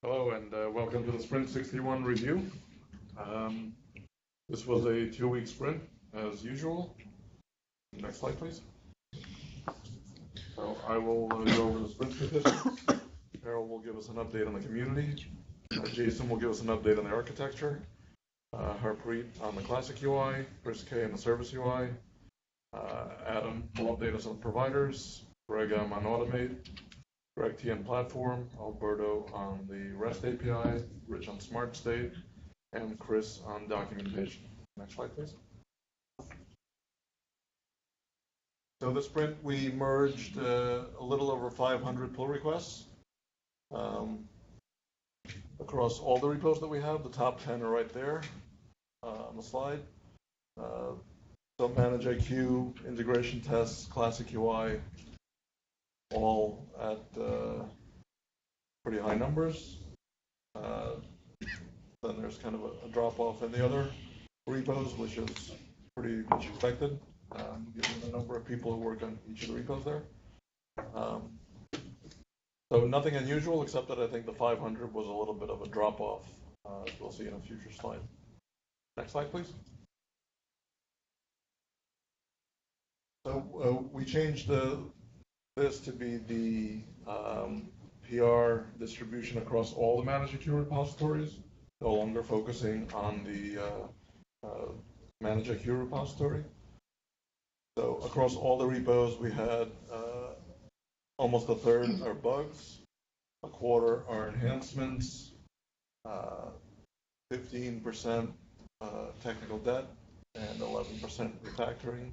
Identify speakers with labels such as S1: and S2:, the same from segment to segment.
S1: Hello and welcome to the Sprint 61 review. This was a 2-week sprint as usual. Next slide, please. So I will go over the sprint statistics. Carol will give us an update on the community. Jason will give us an update on the architecture. Harpreet on the classic UI. Chris K on the service UI. Adam will update us on providers. Gregg on Automate. Gregg T on platform, Alberto on the REST API, Rich on SmartState, and Chris on documentation. Next slide, please. So this sprint, we merged a little over 500 pull requests across all the repos that we have. The top 10 are right there on the slide. So manage IQ, integration tests, classic UI, all at pretty high numbers. Then there's kind of a drop-off in the other repos, which is pretty much expected, given the number of people who work on each of the repos there. So nothing unusual, except that I think the 500 was a little bit of a drop-off, as we'll see in a future slide. Next slide, please. So we changed this to be the PR distribution across all the managed IQ repositories, no longer focusing on the managed IQ repository. So across all the repos, we had almost a third are bugs, a quarter are enhancements, 15% technical debt, and 11% refactoring,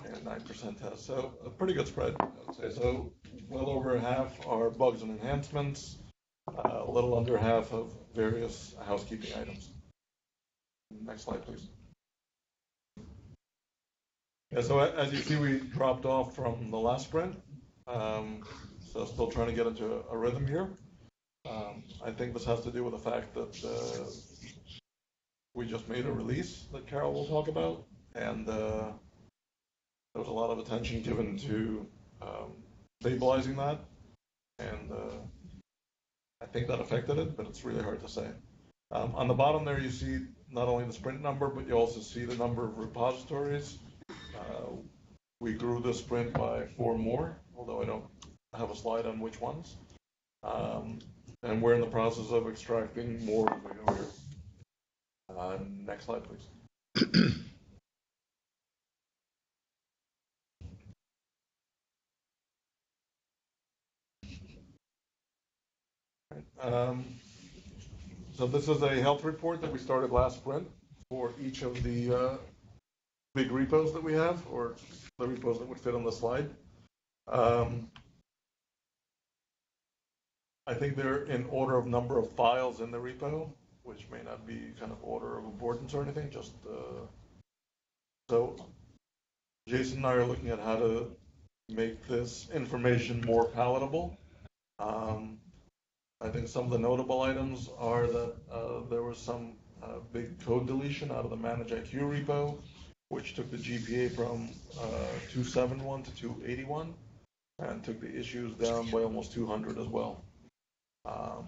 S1: and 9% tests. So a pretty good spread, I would say. So well over half are bugs and enhancements, a little under half of various housekeeping items. Next slide, please. Yeah, so as you see, we dropped off from the last sprint. So still trying to get into a rhythm here. I think this has to do with the fact that we just made a release that Carol will talk about, and there was a lot of attention given to stabilizing that, and I think that affected it, but it's really hard to say. On the bottom there, you see not only the sprint number, but you also see the number of repositories. We grew the sprint by 4 more, although I don't have a slide on which ones. And we're in the process of extracting more as we go here. Next slide, please. So this is a health report that we started last sprint for each of the big repos that we have, or the repos that would fit on the slide. I think they're in order of number of files in the repo, which may not be kind of order of importance or anything, just so Jason and I are looking at how to make this information more palatable. I think some of the notable items are that there was some big code deletion out of the Manage IQ repo, which took the GPA from 271 to 281, and took the issues down by almost 200 as well. I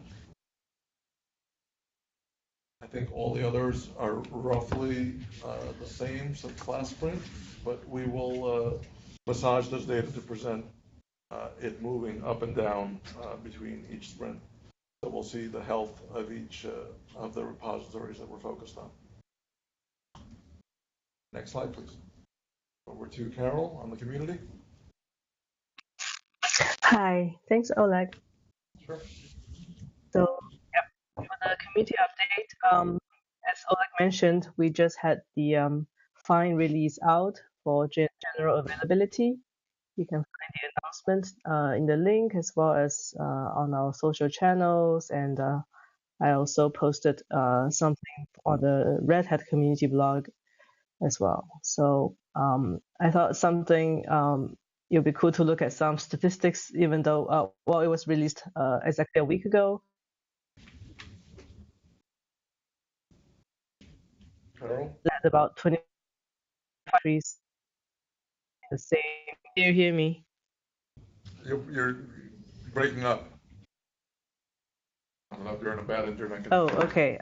S1: think all the others are roughly the same since last sprint, but we will massage this data to present it moving up and down between each sprint. So we'll see the health of each of the repositories that we're focused on. Next slide, please. Over to Carol on the community.
S2: Hi, thanks, Oleg.
S1: Sure.
S2: So, for the community update, as Oleg mentioned, we just had the fine release out for general availability. You can find the announcement in the link, as well as on our social channels, and I also posted something on the Red Hat community blog as well. So I thought something it would be cool to look at some statistics, even though well, it was released exactly a week ago.
S1: Carol?
S2: At about 25 degrees. The same. Do you hear me?
S1: You're breaking up. I don't know if you're in a bad internet
S2: Oh,
S1: connection.
S2: okay.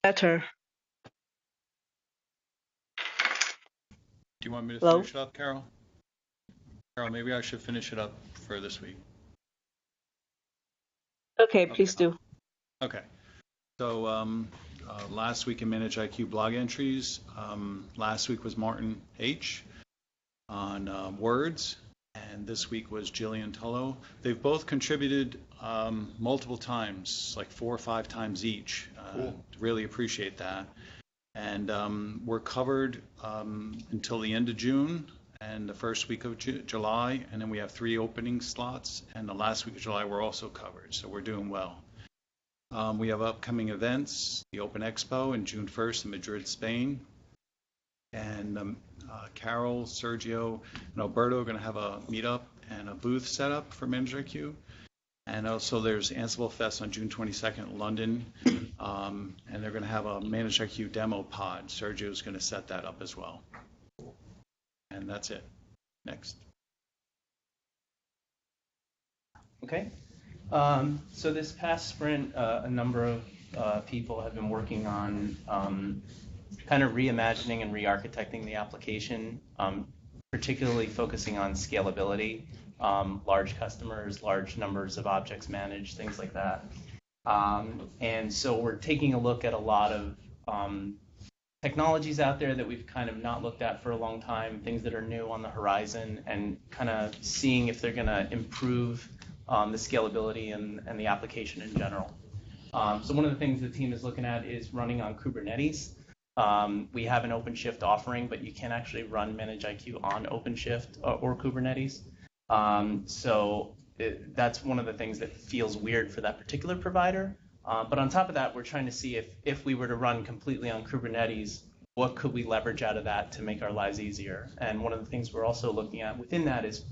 S2: Better.
S3: Do you want me to
S2: Hello?
S3: finish it up, Carol? Carol, maybe I should finish it up for this week.
S2: Okay, please do.
S3: Okay. So last week in Manage IQ blog entries, last week was Martin H. on words, and this week was Jillian Tullo. They've both contributed multiple times, like 4 or 5 times each.
S1: Cool.
S3: Really appreciate that. And we're covered until the end of June and the first week of July, and then we have 3 opening slots, and the last week of July we're also covered, so we're doing well. We have upcoming events, the Open Expo in June 1st in Madrid, Spain, and Carol, Sergio, and Alberto are going to have a meetup and a booth set up for Manager IQ. And also there's Ansible Fest on June 22nd in London, and they're going to have a Manage IQ demo pod. Sergio's going to set that up as well. And that's it. Next.
S4: Okay. So this past sprint, a number of people have been working on kind of reimagining and re-architecting the application, particularly focusing on scalability, large customers, large numbers of objects managed, things like that. And so we're taking a look at a lot of technologies out there that we've kind of not looked at for a long time, things that are new on the horizon, and kind of seeing if they're going to improve the scalability and the application in general. So one of the things the team is looking at is running on Kubernetes. We have an OpenShift offering, but you can actually run Manage IQ on OpenShift or Kubernetes. So that's one of the things that feels weird for that particular provider. But on top of that, we're trying to see if we were to run completely on Kubernetes, what could we leverage out of that to make our lives easier? And one of the things we're also looking at within that is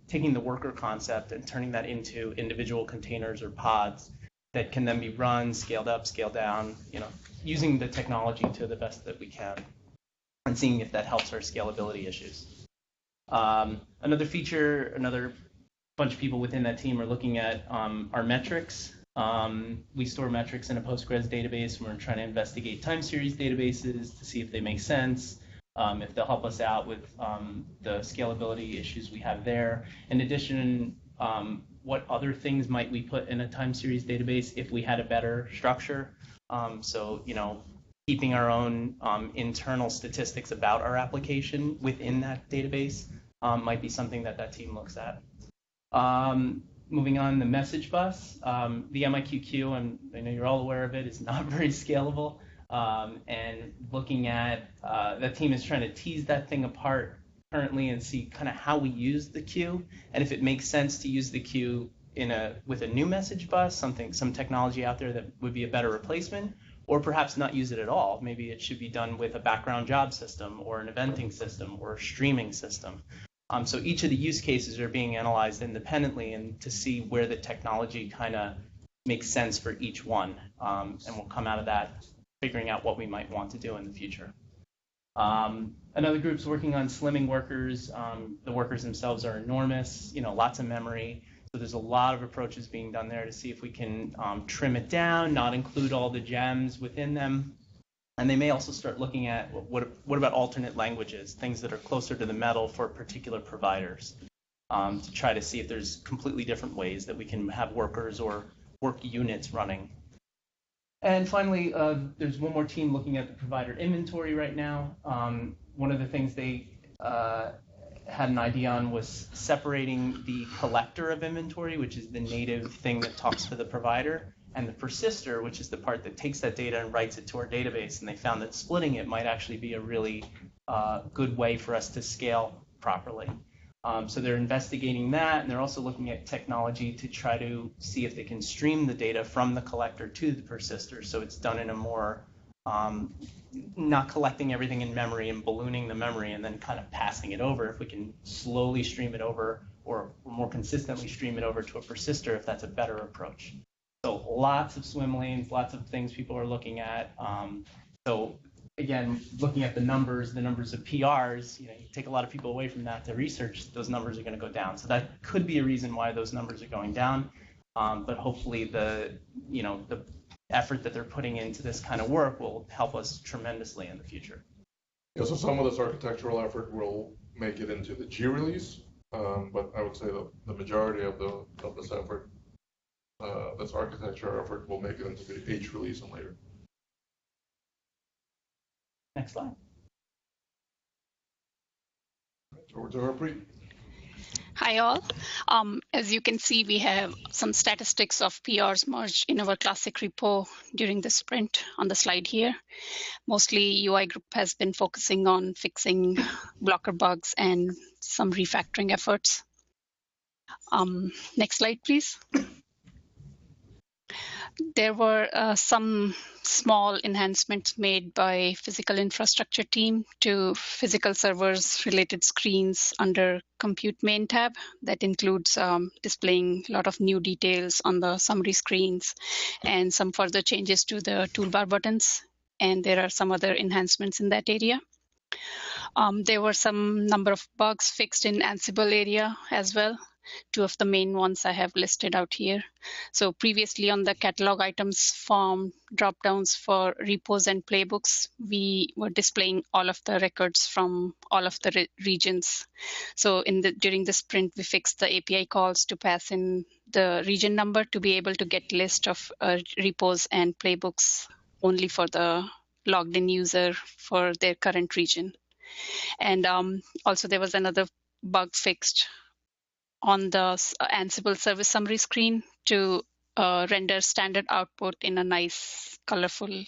S4: taking the worker concept and turning that into individual containers or pods that can then be run, scaled up, scaled down, using the technology to the best that we can, and seeing if that helps our scalability issues. Another feature, another bunch of people within that team are looking at our metrics. We store metrics in a Postgres database, and we're trying to investigate time series databases to see if they make sense, if they'll help us out with the scalability issues we have there. In addition, what other things might we put in a time series database if we had a better structure? So, keeping our own internal statistics about our application within that database might be something that team looks at. Moving on, the message bus, the MIQQ, and I know you're all aware of it, is not very scalable. And looking at, that team is trying to tease that thing apart currently and see kind of how we use the queue, and if it makes sense to use the queue with a new message bus, some technology out there that would be a better replacement, or perhaps not use it at all. Maybe it should be done with a background job system or an eventing system or a streaming system. So each of the use cases are being analyzed independently and to see where the technology kind of makes sense for each one. And we'll come out of that figuring out what we might want to do in the future. Another group's working on slimming workers. The workers themselves are enormous, lots of memory. So there's a lot of approaches being done there to see if we can trim it down, not include all the gems within them. And they may also start looking at what about alternate languages, things that are closer to the metal for particular providers, to try to see if there's completely different ways that we can have workers or work units running. And finally, there's one more team looking at the provider inventory right now. One of the things they had an idea on was separating the collector of inventory, which is the native thing that talks to the provider, and the persister, which is the part that takes that data and writes it to our database. And they found that splitting it might actually be a really good way for us to scale properly. So they're investigating that, and they're also looking at technology to try to see if they can stream the data from the collector to the persister, so it's done in a more, not collecting everything in memory and ballooning the memory and then kind of passing it over. If we can slowly stream it over or more consistently stream it over to a persister, if that's a better approach. So lots of swim lanes, lots of things people are looking at. So again, looking at the numbers of PRs, you take a lot of people away from that to research, those numbers are going to go down. So that could be a reason why those numbers are going down. But hopefully the effort that they're putting into this kind of work will help us tremendously in the future.
S1: Yeah, so some of this architectural effort will make it into the G release, but I would say the majority of this effort, this architecture effort, will make it into the H release and later.
S4: Next slide.
S1: Over to Harpreet.
S5: Hi all. As you can see, we have some statistics of PRs merged in our classic repo during the sprint on the slide here. Mostly UI group has been focusing on fixing blocker bugs and some refactoring efforts. Next slide, please. There were some small enhancements made by physical infrastructure team to physical servers related screens under compute main tab. That includes displaying a lot of new details on the summary screens and some further changes to the toolbar buttons. And there are some other enhancements in that area. There were some number of bugs fixed in Ansible area as well. Two of the main ones I have listed out here. So previously on the catalog items form dropdowns for repos and playbooks, we were displaying all of the records from all of the regions. So during the sprint, we fixed the API calls to pass in the region number to be able to get list of repos and playbooks only for the logged in user for their current region. And also there was another bug fixed on the Ansible service summary screen to render standard output in a nice, colorful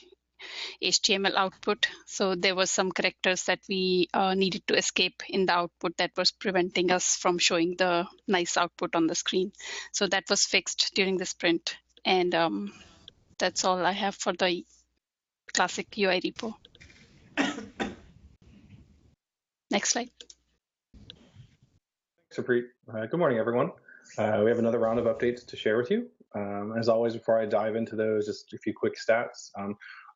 S5: HTML output. So there were some characters that we needed to escape in the output that was preventing us from showing the nice output on the screen. So that was fixed during the sprint. And that's all I have for the classic UI repo. Next slide.
S6: Harpreet. Good morning, everyone. We have another round of updates to share with you. As always, before I dive into those, just a few quick stats.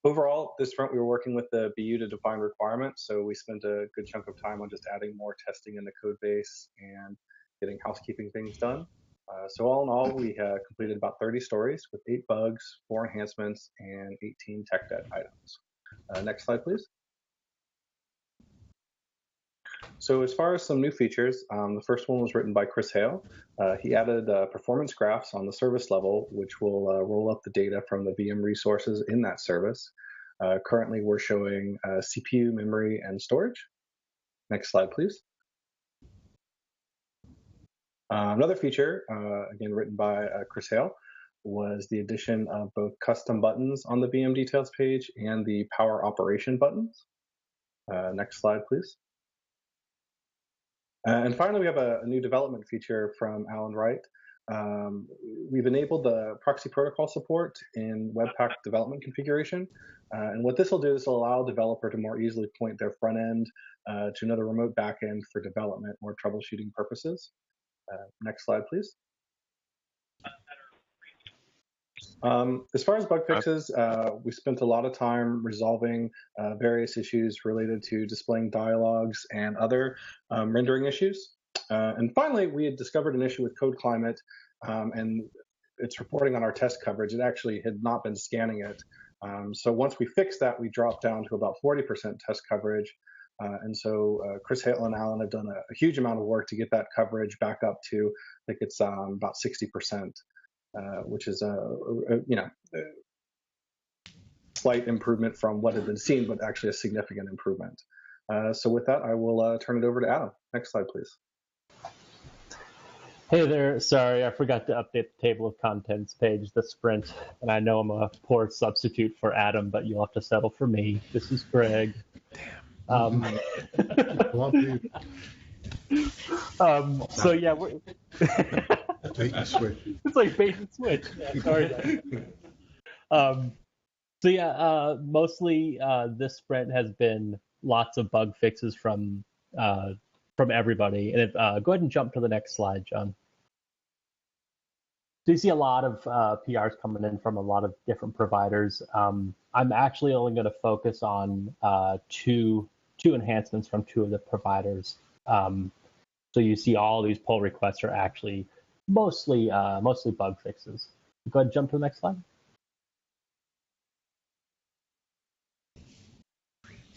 S6: Overall, this sprint, we were working with the BU to define requirements, so we spent a good chunk of time on just adding more testing in the code base and getting housekeeping things done. So all in all, we completed about 30 stories with 8 bugs, 4 enhancements, and 18 tech debt items. Next slide, please. So as far as some new features, the first one was written by Chris Hale. He added performance graphs on the service level, which will roll up the data from the VM resources in that service. Currently, we're showing CPU, memory, and storage. Next slide, please. Another feature, again written by Chris Hale, was the addition of both custom buttons on the VM details page and the power operation buttons. Next slide, please. And finally, we have a new development feature from Alan Wright. We've enabled the proxy protocol support in Webpack development configuration. And what this will do is allow a developer to more easily point their front end to another remote backend for development or troubleshooting purposes. Next slide, please. As far as bug fixes, we spent a lot of time resolving various issues related to displaying dialogues and other rendering issues. And finally, we had discovered an issue with code climate, and it's reporting on our test coverage. It actually had not been scanning it. So once we fixed that, we dropped down to about 40% test coverage. And so Chris Hale and Alan have done a huge amount of work to get that coverage back up to, I think it's about 60%. Which is a slight improvement from what had been seen, but actually a significant improvement. So with that, I will turn it over to Adam. Next slide, please.
S7: Hey there, sorry, I forgot to update the table of contents page, the sprint, and I know I'm a poor substitute for Adam, but you'll have to settle for me. This is Gregg.
S8: Damn.
S7: So yeah, we're...
S8: Bait and switch.
S7: It's like bait and switch. Yeah, sorry. So yeah, mostly this sprint has been lots of bug fixes from everybody. And go ahead and jump to the next slide, John. So you see a lot of PRs coming in from a lot of different providers. I'm actually only going to focus on two enhancements from two of the providers. So you see all these pull requests are actually mostly bug fixes. Go ahead and jump to the next slide.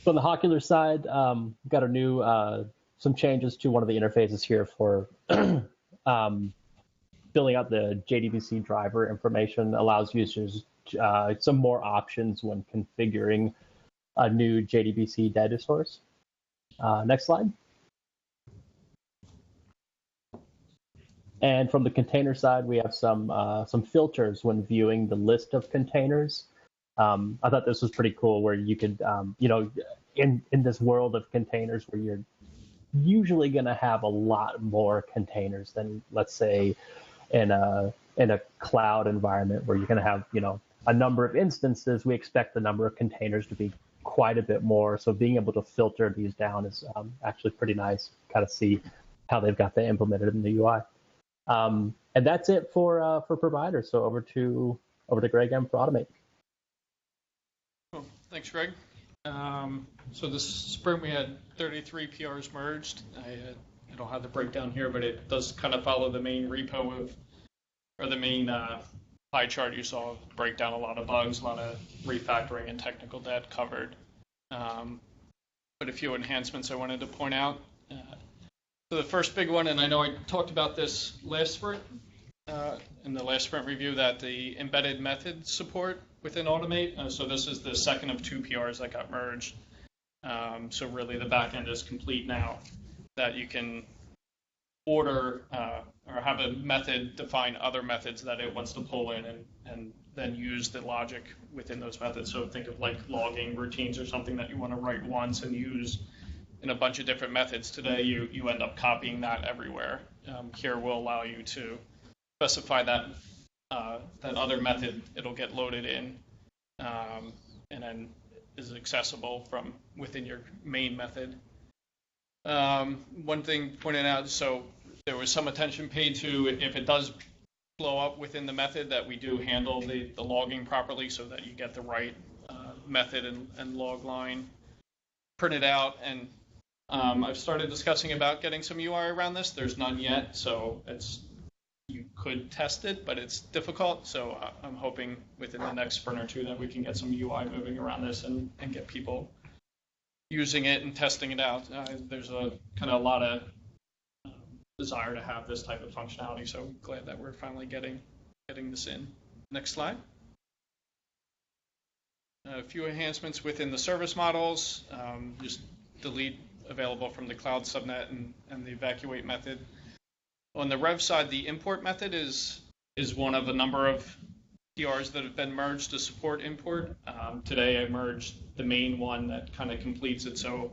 S7: So on the Hawkular side, we've got a new some changes to one of the interfaces here for filling out the JDBC driver information. Allows users some more options when configuring a new JDBC data source. Next slide. And from the container side, we have some filters when viewing the list of containers. I thought this was pretty cool, where you could, in this world of containers, where you're usually going to have a lot more containers than, let's say, in a cloud environment where you're going to have, a number of instances. We expect the number of containers to be quite a bit more. So being able to filter these down is actually pretty nice. Kind of see how they've got that implemented in the UI. And that's it for providers. So over to Gregg M for Automate.
S9: Cool. Thanks, Greg. So this sprint we had 33 PRs merged. I don't have the breakdown here, but it does kind of follow the main repo or the main pie chart you saw. Break down a lot of bugs, a lot of refactoring and technical debt covered. But a few enhancements I wanted to point out. So the first big one, and I know I talked about this last sprint, in the last sprint review, that the embedded method support within Automate. So this is the second of two PRs that got merged. So really the back end is complete now, that you can order or have a method define other methods that it wants to pull in and then use the logic within those methods. So think of like logging routines or something that you want to write once and use in a bunch of different methods. Today you end up copying that everywhere. Here will allow you to specify that other method. It'll get loaded in and then is accessible from within your main method. One thing pointed out, so there was some attention paid to if it does blow up within the method, that we do handle the logging properly so that you get the right method and log line printed out. And I've started discussing about getting some UI around this. There's none yet, so you could test it, but it's difficult. So I'm hoping within the next sprint or two that we can get some UI moving around this and get people using it and testing it out. There's a lot of desire to have this type of functionality, so I'm glad that we're finally getting this in. Next slide. A few enhancements within the service models. Just delete available from the cloud subnet and the evacuate method. On the rev side, the import method is one of a number of PRs that have been merged to support import. Today I merged the main one that kind of completes it, so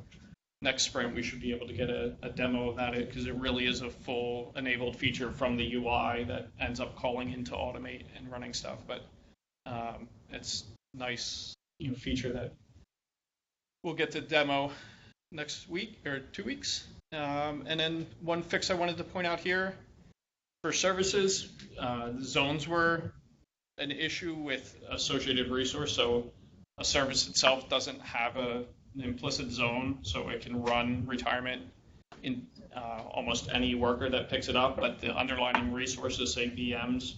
S9: next sprint we should be able to get a demo of that, because it really is a full enabled feature from the UI that ends up calling into Automate and running stuff. But it's a nice feature that we'll get to demo next week or 2 weeks. And then one fix I wanted to point out here for services, the zones were an issue with associated resource. So a service itself doesn't have an implicit zone, so it can run retirement in almost any worker that picks it up, but the underlying resources, say VMs,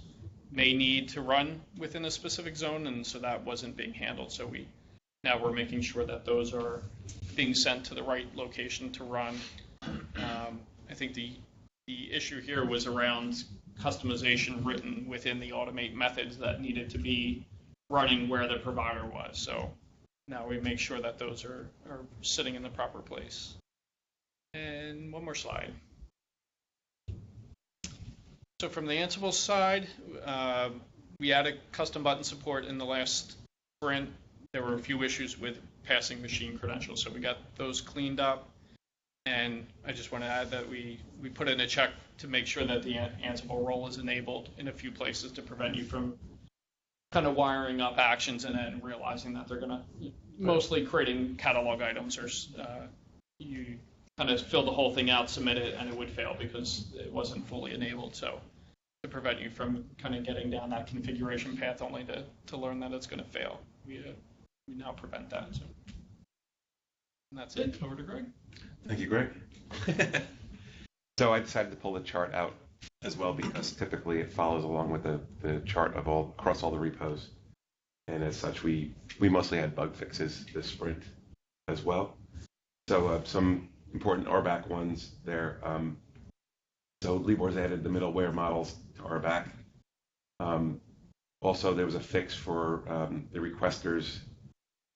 S9: may need to run within a specific zone, and so that wasn't being handled. So now we're making sure that those are being sent to the right location to run. I think the issue here was around customization written within the Automate methods that needed to be running where the provider was. So now we make sure that those are sitting in the proper place. And one more slide. So from the Ansible side, we added custom button support in the last sprint. There were a few issues with passing machine credentials, so we got those cleaned up. And I just want to add that we put in a check to make sure that the Ansible role is enabled in a few places to prevent you from kind of wiring up actions and then realizing that they're going to mostly creating catalog items, or you kind of fill the whole thing out, submit it, and it would fail because it wasn't fully enabled. So to prevent you from kind of getting down that configuration path only to learn that it's going to fail. We now prevent that. So. And that's it. Over to Greg.
S10: Thank you, Greg. So I decided to pull the chart out as well because typically it follows along with the chart of across all the repos. And as such, we mostly had bug fixes this sprint as well. So some important RBAC ones there. So Libor's added the middleware models to RBAC. Also, there was a fix for the requesters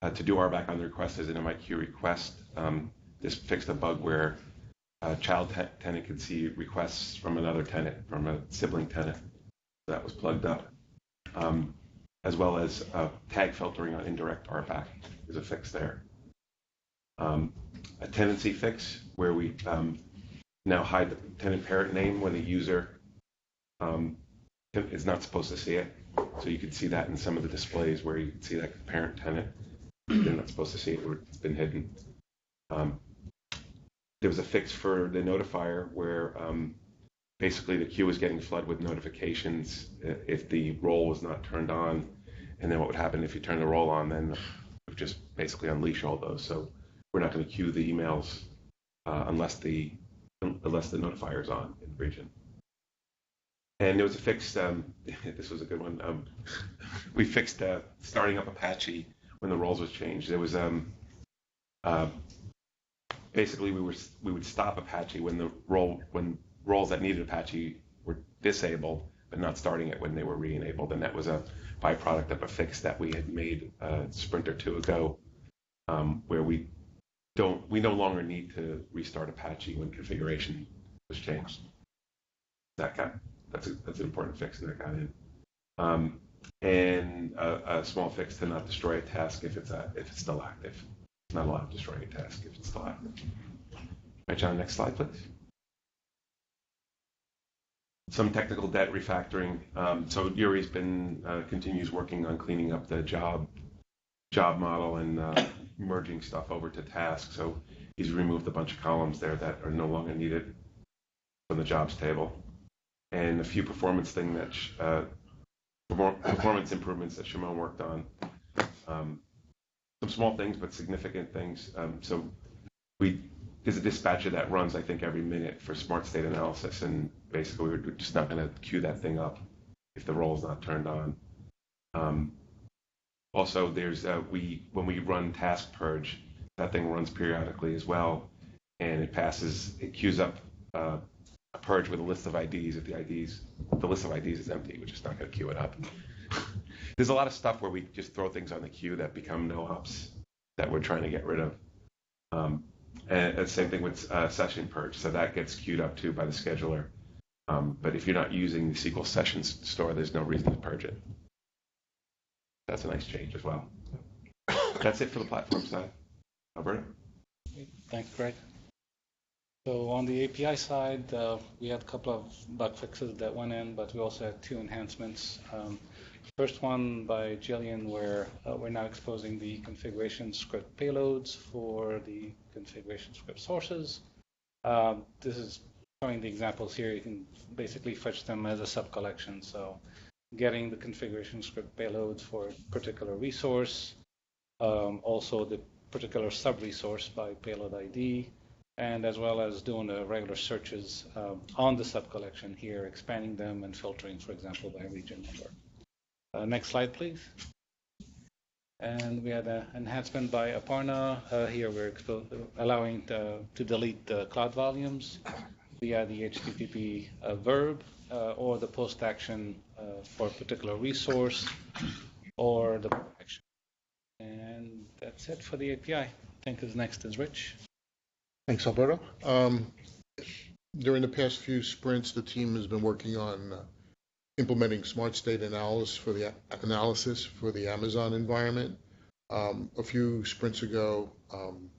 S10: to do RBAC on the request as an MIQ request. This fixed a bug where a child tenant could see requests from another tenant, from a sibling tenant. That was plugged up. As well as tag filtering on indirect RBAC is a fix there. A tenancy fix where we now hide the tenant parent name when the user is not supposed to see it. So you can see that in some of the displays where you can see that parent tenant, they're not supposed to see it, or it's been hidden. There was a fix for the notifier where basically the queue was getting flooded with notifications if the roll was not turned on. And then what would happen if you turn the roll on, then it would just basically unleash all those. So we're not going to queue the emails unless the notifier is on in the region. And there was a fix, this was a good one. We fixed starting up Apache when the roles was changed. There was basically we would stop Apache when roles that needed Apache were disabled, but not starting it when they were re-enabled. And that was a byproduct of a fix that we had made a sprint or two ago, where we no longer need to restart Apache when configuration was changed. That's an important fix that got in. And a small fix to not destroy a task if it's still active. It's not allowed to destroy a task if it's still active. All right, John, next slide, please. Some technical debt refactoring. So Yuri's continues working on cleaning up the job model and merging stuff over to task. So he's removed a bunch of columns there that are no longer needed from the jobs table, and a few performance improvements that Shimon worked on. Some small things, but significant things. So there's a dispatcher that runs, I think, every minute for SmartState analysis, and basically we're just not going to queue that thing up if the roll is not turned on. Also, there's when we run task purge, that thing runs periodically as well, and it queues up a purge with a list of IDs. If the list of IDs is empty, we're just not going to queue it up. There's a lot of stuff where we just throw things on the queue that become no-ops that we're trying to get rid of. And the same thing with session purge. So that gets queued up too by the scheduler. But if you're not using the SQL sessions store, there's no reason to purge it. That's a nice change as well. That's it for the platform side. Alberto?
S11: Thanks, Greg. So on the API side, we had a couple of bug fixes that went in, but we also had two enhancements. First one by Jillian, where we're now exposing the configuration script payloads for the configuration script sources. This is showing the examples here. You can basically fetch them as a sub-collection. So getting the configuration script payloads for a particular resource, also the particular sub-resource by payload ID, and as well as doing the regular searches on the sub-collection here, expanding them and filtering, for example, by region number. Next slide, please. And we had an enhancement by Aparna. Here we're allowing to delete the cloud volumes via the HTTP verb or the post action for a particular resource or the action. And that's it for the API. I think next is Rich.
S8: Thanks, Alberto. During the past few sprints, the team has been working on implementing SmartState analysis for the Amazon environment. A few sprints ago,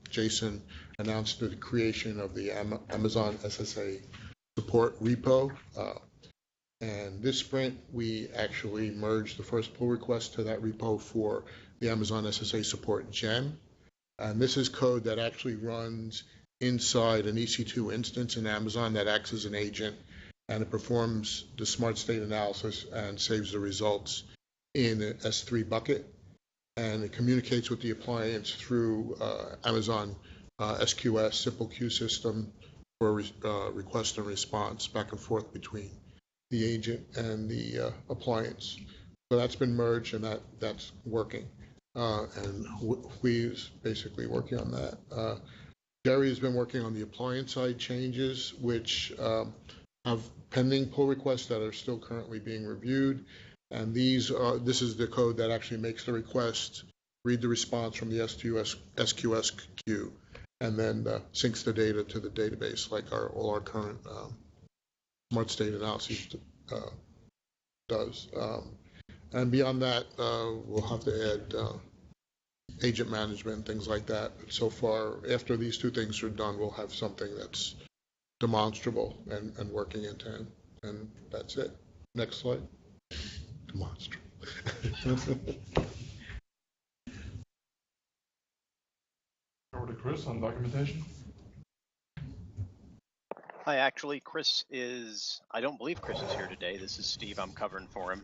S8: Jason announced the creation of the Amazon SSA support repo. And this sprint, we actually merged the first pull request to that repo for the Amazon SSA support Chen. And this is code that actually runs inside an EC2 instance in Amazon that acts as an agent and it performs the SmartState analysis and saves the results in an S3 bucket, and it communicates with the appliance through Amazon SQS, simple queue system for request and response back and forth between the agent and the appliance. So that's been merged, and that's working. And we's basically working on that. Jerry has been working on the appliance side changes, which have pending pull requests that are still currently being reviewed. And this is the code that actually makes the request, read the response from the SQS queue, and then syncs the data to the database like all our current SmartState analysis does. And beyond that, we'll have to add agent management and things like that. But so far, after these two things are done, we'll have something that's demonstrable and working end to end. And that's it. Next slide. Demonstrable.
S1: Over to Chris on documentation.
S12: Hi, actually, I don't believe Chris is here today. This is Steve. I'm covering for him.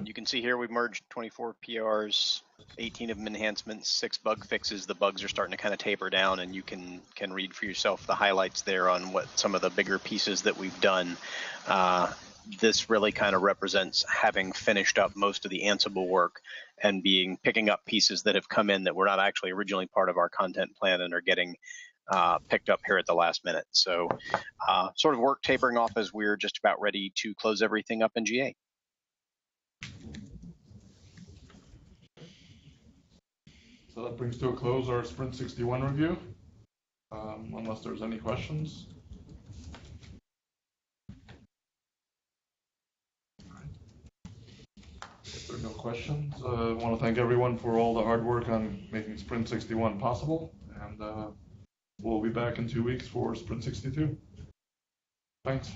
S12: You can see here we've merged 24 PRs, 18 of them enhancements, 6 bug fixes. The bugs are starting to kind of taper down, and you can read for yourself the highlights there on what some of the bigger pieces that we've done. This really kind of represents having finished up most of the Ansible work and picking up pieces that have come in that were not actually originally part of our content plan and are getting picked up here at the last minute. So sort of work tapering off as we're just about ready to close everything up in GA.
S1: So that brings to a close our Sprint 61 review, unless there's any questions. If there are no questions, I want to thank everyone for all the hard work on making Sprint 61 possible, and we'll be back in 2 weeks for Sprint 62. Thanks.